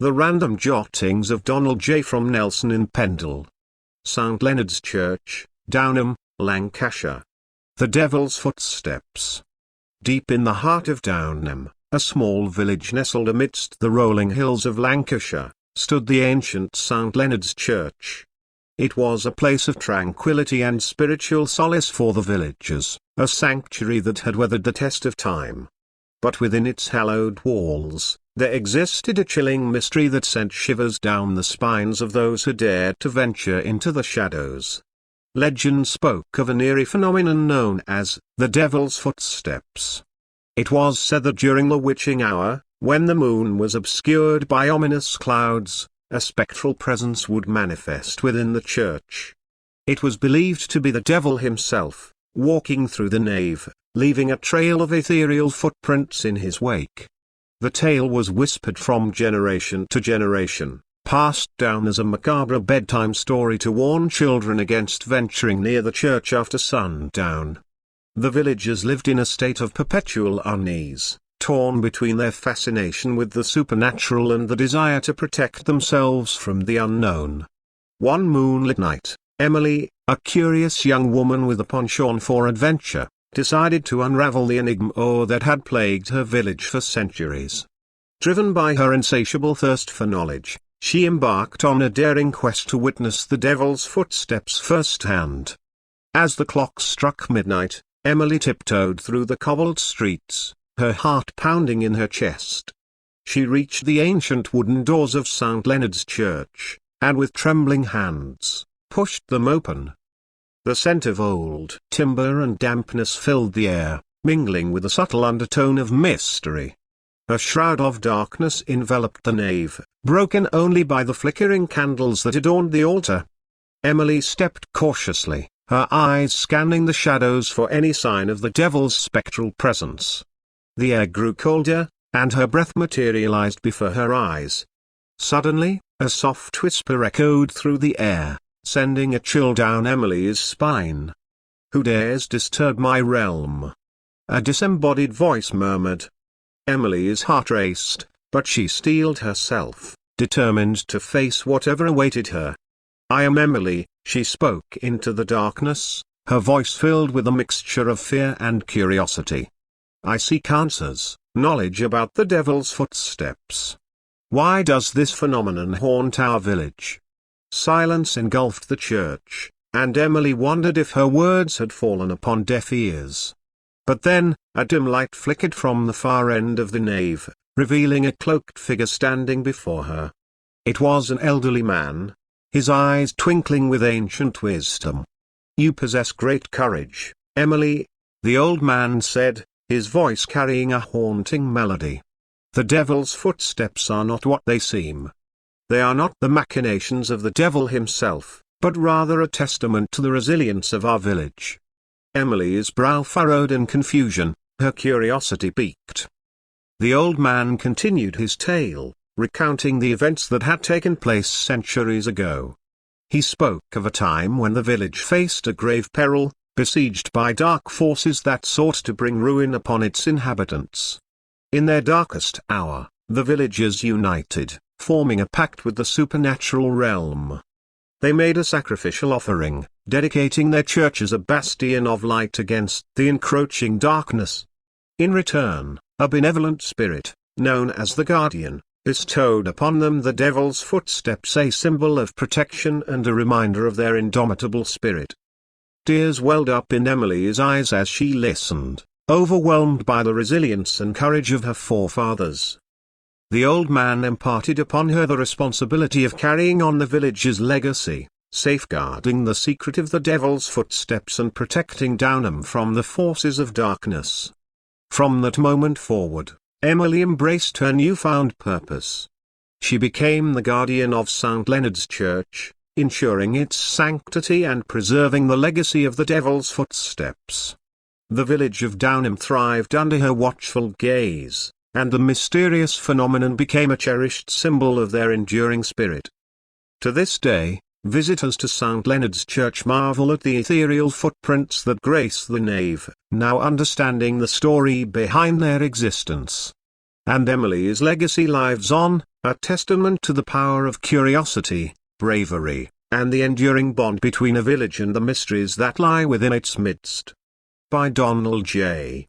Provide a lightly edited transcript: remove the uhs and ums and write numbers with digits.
The Random Jottings of Donald Jay from Nelson in Pendle. St. Leonard's Church, Downham, Lancashire. The Devil's Footsteps. Deep in the heart of Downham, a small village nestled amidst the rolling hills of Lancashire, stood the ancient St. Leonard's Church. It was a place of tranquility and spiritual solace for the villagers, a sanctuary that had weathered the test of time. But within its hallowed walls, there existed a chilling mystery that sent shivers down the spines of those who dared to venture into the shadows. Legend spoke of an eerie phenomenon known as the Devil's Footsteps. It was said that during the witching hour, when the moon was obscured by ominous clouds, a spectral presence would manifest within the church. It was believed to be the devil himself, walking through the nave, leaving a trail of ethereal footprints in his wake. The tale was whispered from generation to generation, passed down as a macabre bedtime story to warn children against venturing near the church after sundown. The villagers lived in a state of perpetual unease, torn between their fascination with the supernatural and the desire to protect themselves from the unknown. One moonlit night, Emily, a curious young woman with a penchant for adventure, decided to unravel the enigma that had plagued her village for centuries. Driven by her insatiable thirst for knowledge, she embarked on a daring quest to witness the devil's footsteps firsthand. As the clock struck midnight, Emily tiptoed through the cobbled streets, her heart pounding in her chest. She reached the ancient wooden doors of St. Leonard's Church, and with trembling hands, pushed them open. The scent of old timber and dampness filled the air, mingling with a subtle undertone of mystery. A shroud of darkness enveloped the nave, broken only by the flickering candles that adorned the altar. Emily stepped cautiously, her eyes scanning the shadows for any sign of the devil's spectral presence. The air grew colder, and her breath materialized before her eyes. Suddenly, a soft whisper echoed through the air, sending a chill down Emily's spine. "Who dares disturb my realm?" a disembodied voice murmured. Emily's heart raced, but she steeled herself, determined to face whatever awaited her. "I am Emily," she spoke into the darkness, her voice filled with a mixture of fear and curiosity. "I seek answers, knowledge about the devil's footsteps. Why does this phenomenon haunt our village?" Silence engulfed the church, and Emily wondered if her words had fallen upon deaf ears. But then, a dim light flickered from the far end of the nave, revealing a cloaked figure standing before her. It was an elderly man, his eyes twinkling with ancient wisdom. "You possess great courage, Emily," the old man said, his voice carrying a haunting melody. "The devil's footsteps are not what they seem. They are not the machinations of the devil himself, but rather a testament to the resilience of our village." Emily's brow furrowed in confusion, her curiosity piqued. The old man continued his tale, recounting the events that had taken place centuries ago. He spoke of a time when the village faced a grave peril, besieged by dark forces that sought to bring ruin upon its inhabitants. In their darkest hour, the villagers united, forming a pact with the supernatural realm. They made a sacrificial offering, dedicating their church as a bastion of light against the encroaching darkness. In return, a benevolent spirit, known as the Guardian, bestowed upon them the devil's footsteps, a symbol of protection and a reminder of their indomitable spirit. Tears welled up in Emily's eyes as she listened, overwhelmed by the resilience and courage of her forefathers. The old man imparted upon her the responsibility of carrying on the village's legacy, safeguarding the secret of the devil's footsteps and protecting Downham from the forces of darkness. From that moment forward, Emily embraced her newfound purpose. She became the guardian of St. Leonard's Church, ensuring its sanctity and preserving the legacy of the devil's footsteps. The village of Downham thrived under her watchful gaze, and the mysterious phenomenon became a cherished symbol of their enduring spirit. To this day, visitors to St. Leonard's Church marvel at the ethereal footprints that grace the nave, now understanding the story behind their existence. And Emily's legacy lives on, a testament to the power of curiosity, bravery, and the enduring bond between a village and the mysteries that lie within its midst. By Donald J.